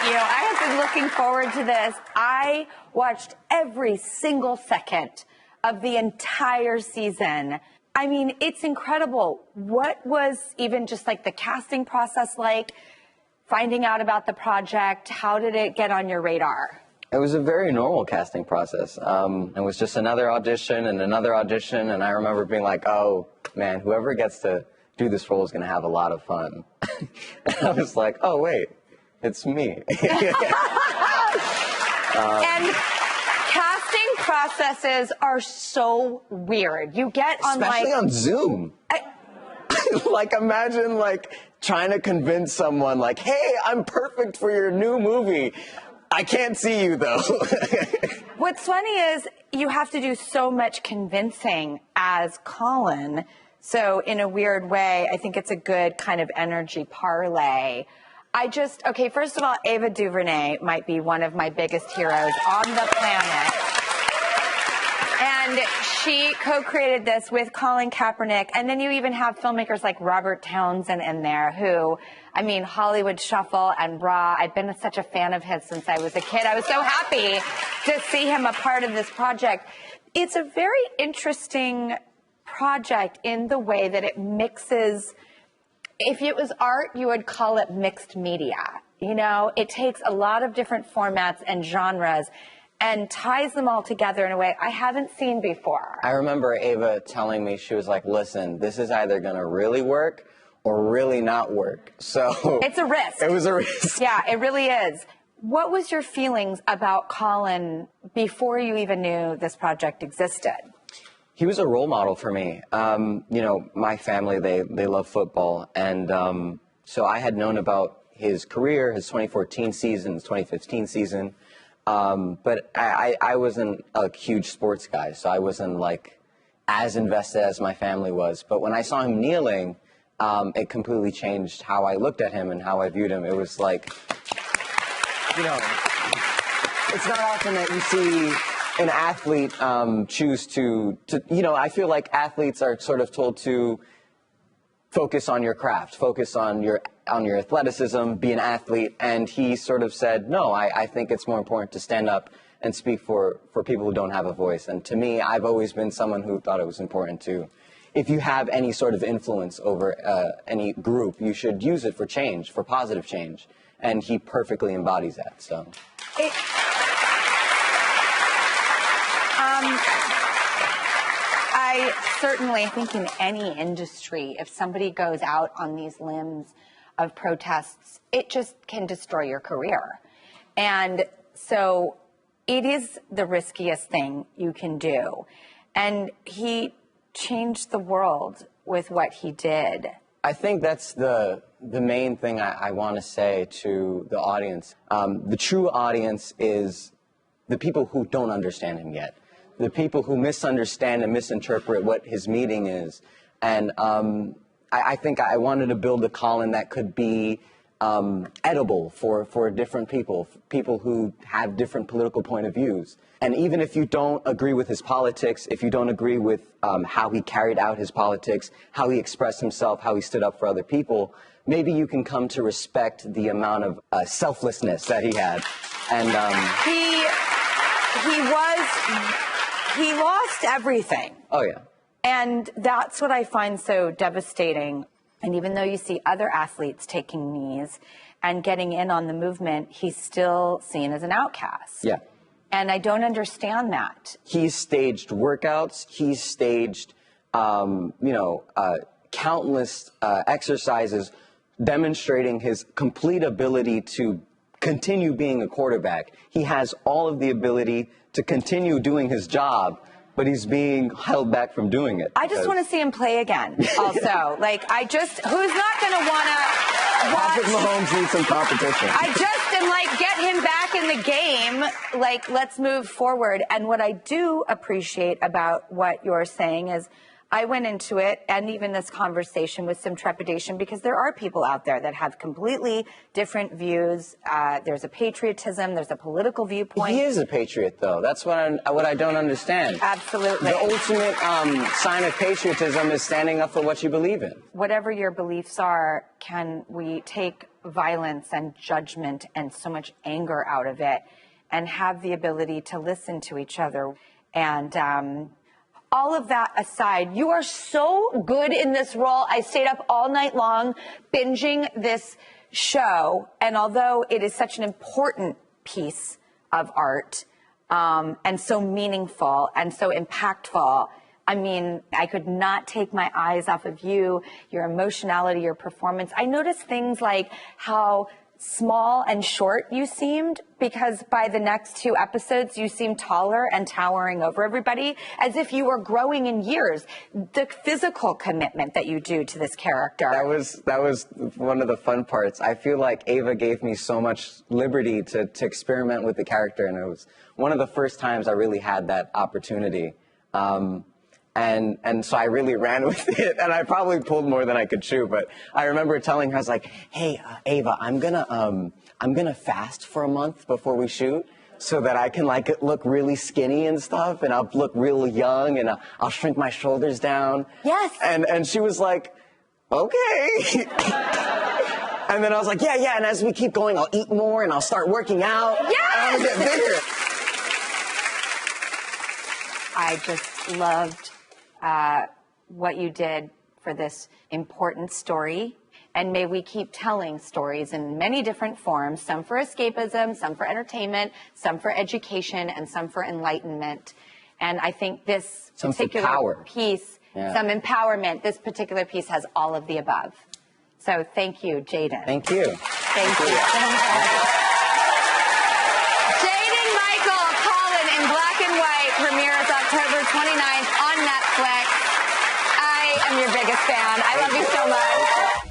meet you. I have been looking forward to this. I watched every single second of the entire season. I mean, it's incredible. What was even just like the casting process like? Finding out about the project, how did it get on your radar? It was a very normal casting process. It was just another audition, and I remember being like, oh, man, whoever gets to do this role is going to have a lot of fun. And I was like, oh, wait, it's me. And casting processes are so weird. You get on especially on Zoom. Like, imagine, like, trying to convince someone, like, hey, I'm perfect for your new movie. I can't see you, though. What's funny is you have to do so much convincing as Colin. So in a weird way, I think it's a good kind of energy parlay. Okay, first of all, Ava DuVernay might be one of my biggest heroes on the planet. And she co-created this with Colin Kaepernick. And then you even have filmmakers like Robert Townsend in there who, I mean, Hollywood Shuffle and Raw. I've been such a fan of his since I was a kid. I was so happy to see him a part of this project. It's a very interesting project in the way that it mixes. If it was art, you would call it mixed media. You know, it takes a lot of different formats and genres and ties them all together in a way I haven't seen before. I remember Ava telling me, she was like, listen, this is either going to really work or really not work. So it's a risk. It was a risk. Yeah, it really is. What was your feelings about Colin before you even knew this project existed? He was a role model for me. You know, my family, they love football. And so I had known about his career, his 2014 season, his 2015 season. But I wasn't a huge sports guy, so I wasn't like as invested as my family was. But when I saw him kneeling, it completely changed how I looked at him and how I viewed him. It was like, you know, it's not often that you see an athlete choose to, you know, I feel like athletes are sort of told to focus on your craft, focus on your athleticism, be an athlete. And he sort of said, no, I think it's more important to stand up and speak for people who don't have a voice. And to me, I've always been someone who thought it was important to, if you have any sort of influence over any group, you should use it for change, for positive change. And he perfectly embodies that, so. I certainly think in any industry, if somebody goes out on these limbs of protests, it just can destroy your career. And so it is the riskiest thing you can do. And he changed the world with what he did. I think that's the main thing I want to say to the audience. The true audience is the people who don't understand him yet. The people who misunderstand and misinterpret what his meaning is. And I think I wanted to build a Colin that could be edible for different people who have different political point of views. And even if you don't agree with his politics, if you don't agree with how he carried out his politics, how he expressed himself, how he stood up for other people, maybe you can come to respect the amount of selflessness that he had. And he lost everything. Oh, yeah. And that's what I find so devastating. And even though you see other athletes taking knees and getting in on the movement, he's still seen as an outcast. Yeah. And I don't understand that. He's staged workouts. He's staged, countless exercises demonstrating his complete ability to continue being a quarterback. He has all of the ability to continue doing his job, but he's being held back from doing it. I just want to see him play again, also. Who's not going to want to watch? Patrick Mahomes needs some competition. I just am like, get him back in the game. Like, let's move forward. And what I do appreciate about what you're saying is, I went into it, and even this conversation, with some trepidation, because there are people out there that have completely different views. There's a patriotism, there's a political viewpoint. He is a patriot, though. That's what I don't understand. Absolutely. The ultimate sign of patriotism is standing up for what you believe in. Whatever your beliefs are, can we take violence and judgment and so much anger out of it and have the ability to listen to each other? And all of that aside, you are so good in this role. I stayed up all night long binging this show. And although it is such an important piece of art, and so meaningful and so impactful, I mean, I could not take my eyes off of you, your emotionality, your performance. I noticed things like how small and short you seemed, because by the next 2 episodes, you seemed taller and towering over everybody, as if you were growing in years. The physical commitment that you do to this character. That was one of the fun parts. I feel like Ava gave me so much liberty to experiment with the character, and it was one of the first times I really had that opportunity. And so I really ran with it, and I probably pulled more than I could chew. But I remember telling her, I was like, "Hey, Ava, I'm gonna fast for a month before we shoot, so that I can look really skinny and stuff, and I'll look real young, and I'll shrink my shoulders down." Yes. And she was like, "Okay." And then I was like, "Yeah. And as we keep going, I'll eat more, and I'll start working out. Yes. And I'll get bigger." I just loved what you did for this important story. And may we keep telling stories in many different forms, some for escapism, some for entertainment, some for education, and some for enlightenment. And I think this particular piece, some empowerment, this particular piece has all of the above. So thank you, Jaden. Thank you. Thank you. Jaden Michael, Colin in Black and White, premieres October 29th on Netflix. I am your biggest fan. I love you so much.